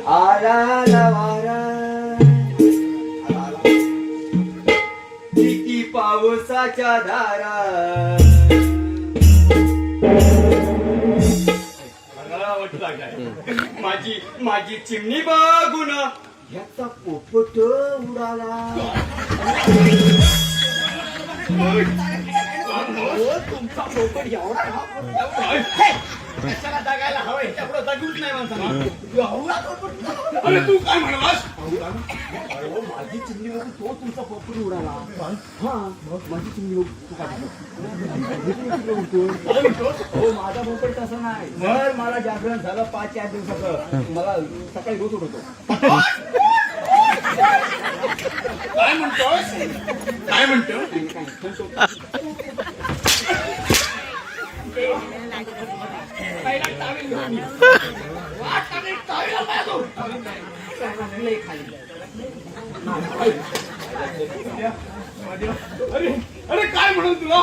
आला वारा किती पावसाच्या धारा माझी माझी चिमणी बघून ह्याचा पोपट उडाला. तुमचा पोपट एवढा कशाला जगायला हवं त्यापुढे जगूच नाही माणसाला. अरे तू काय म्हणालास? माझी चिमणी बघून तो तुमचा पोपट उडाला. हा माझी चिमणी बघून हो माझा पोपट तसं नाही. जर मला जागरण झालं 5-4 दिवसाचं मला सकाळी रोज उठवतो. काय म्हणतोस? काय म्हणतो? अरे काय म्हणून तुला